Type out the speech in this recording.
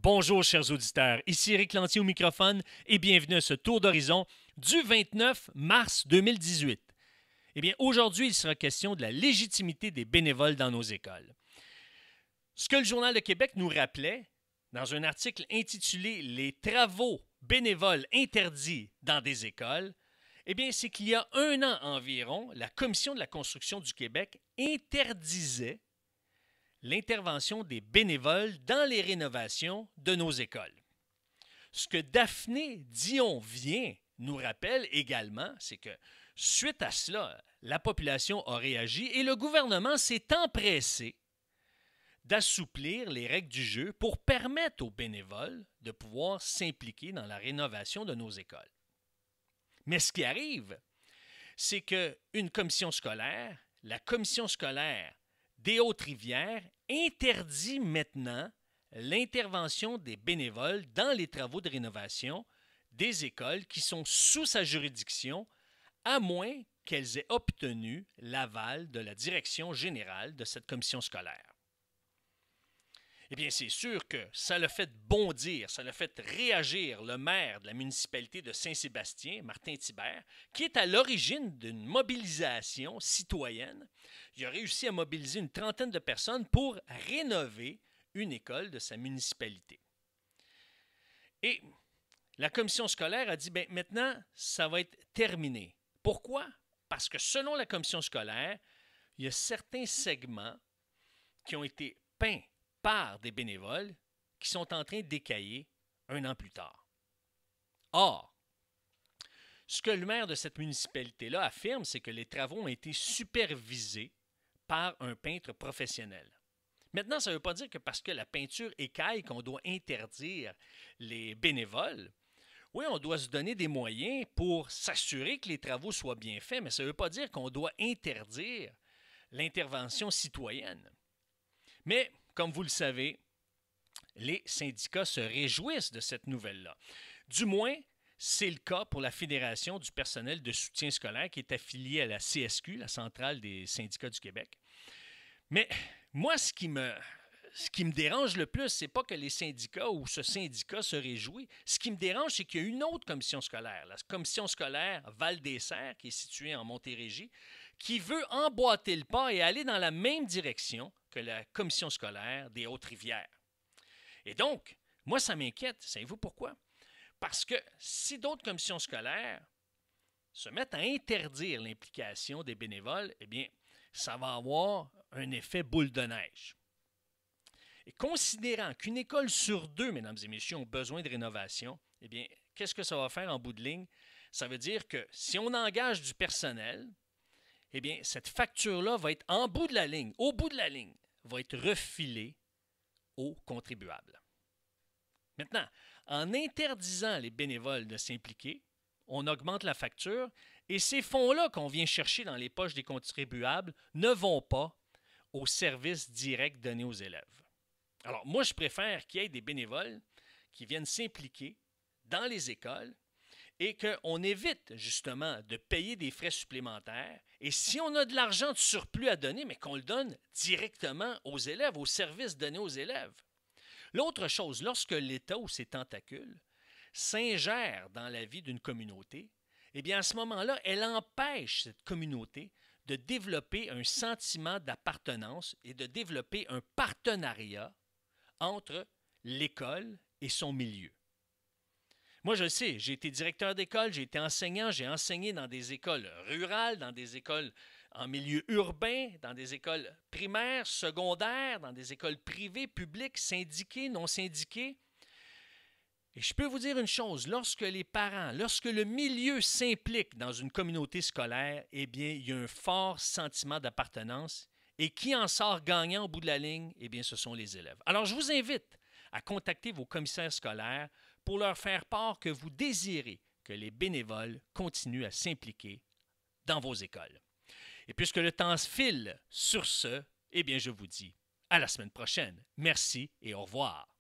Bonjour chers auditeurs, ici Éric Lantier au microphone et bienvenue à ce tour d'horizon du 29 mars 2018. Eh bien, aujourd'hui, il sera question de la légitimité des bénévoles dans nos écoles. Ce que le Journal de Québec nous rappelait dans un article intitulé « Les travaux bénévoles interdits dans des écoles », eh bien, c'est qu'il y a un an environ, la Commission de la construction du Québec interdisait l'intervention des bénévoles dans les rénovations de nos écoles. Ce que Daphné Dion-Vien nous rappelle également, c'est que suite à cela, la population a réagi et le gouvernement s'est empressé d'assouplir les règles du jeu pour permettre aux bénévoles de pouvoir s'impliquer dans la rénovation de nos écoles. Mais ce qui arrive, c'est qu'une commission scolaire, la commission scolaire des Hautes-Rivières, interdit maintenant l'intervention des bénévoles dans les travaux de rénovation des écoles qui sont sous sa juridiction, à moins qu'elles aient obtenu l'aval de la direction générale de cette commission scolaire. Eh bien, c'est sûr que ça l'a fait bondir, ça l'a fait réagir le maire de la municipalité de Saint-Sébastien, Martin Thibert, qui est à l'origine d'une mobilisation citoyenne. Il a réussi à mobiliser une trentaine de personnes pour rénover une école de sa municipalité. Et la commission scolaire a dit, bien, maintenant, ça va être terminé. Pourquoi? Parce que selon la commission scolaire, il y a certains segments qui ont été peints par des bénévoles qui sont en train d'écailler un an plus tard. Or, ce que le maire de cette municipalité-là affirme, c'est que les travaux ont été supervisés par un peintre professionnel. Maintenant, ça ne veut pas dire que parce que la peinture écaille qu'on doit interdire les bénévoles. Oui, on doit se donner des moyens pour s'assurer que les travaux soient bien faits, mais ça ne veut pas dire qu'on doit interdire l'intervention citoyenne. Mais, comme vous le savez, les syndicats se réjouissent de cette nouvelle-là. Du moins, c'est le cas pour la Fédération du personnel de soutien scolaire qui est affiliée à la CSQ, la Centrale des syndicats du Québec. Mais moi, ce qui me dérange le plus, c'est pas que les syndicats ou ce syndicat se réjouit. Ce qui me dérange, c'est qu'il y a une autre commission scolaire, la commission scolaire Val-des-Serres, qui est située en Montérégie, qui veut emboîter le pas et aller dans la même direction que la commission scolaire des Hautes-Rivières. Et donc, moi, ça m'inquiète. Savez-vous pourquoi? Parce que si d'autres commissions scolaires se mettent à interdire l'implication des bénévoles, eh bien, ça va avoir un effet boule de neige. Et considérant qu'une école sur deux, mesdames et messieurs, ont besoin de rénovation, eh bien, qu'est-ce que ça va faire en bout de ligne? Ça veut dire que si on engage du personnel, eh bien, cette facture-là va être en bout de la ligne, au bout de la ligne, va être refilée aux contribuables. Maintenant, en interdisant les bénévoles de s'impliquer, on augmente la facture et ces fonds-là qu'on vient chercher dans les poches des contribuables ne vont pas au service direct donné aux élèves. Alors, moi, je préfère qu'il y ait des bénévoles qui viennent s'impliquer dans les écoles et qu'on évite justement de payer des frais supplémentaires. Et si on a de l'argent de surplus à donner, mais qu'on le donne directement aux élèves, aux services donnés aux élèves. L'autre chose, lorsque l'État ou ses tentacules s'ingèrent dans la vie d'une communauté, eh bien à ce moment-là, elle empêche cette communauté de développer un sentiment d'appartenance et de développer un partenariat entre l'école et son milieu. Moi, je le sais, j'ai été directeur d'école, j'ai été enseignant, j'ai enseigné dans des écoles rurales, dans des écoles en milieu urbain, dans des écoles primaires, secondaires, dans des écoles privées, publiques, syndiquées, non syndiquées. Et je peux vous dire une chose, lorsque les parents, lorsque le milieu s'implique dans une communauté scolaire, eh bien, il y a un fort sentiment d'appartenance. Et qui en sort gagnant au bout de la ligne? Eh bien, ce sont les élèves. Alors, je vous invite à contacter vos commissaires scolaires pour leur faire part que vous désirez que les bénévoles continuent à s'impliquer dans vos écoles. Et puisque le temps file sur ce, eh bien, je vous dis à la semaine prochaine. Merci et au revoir.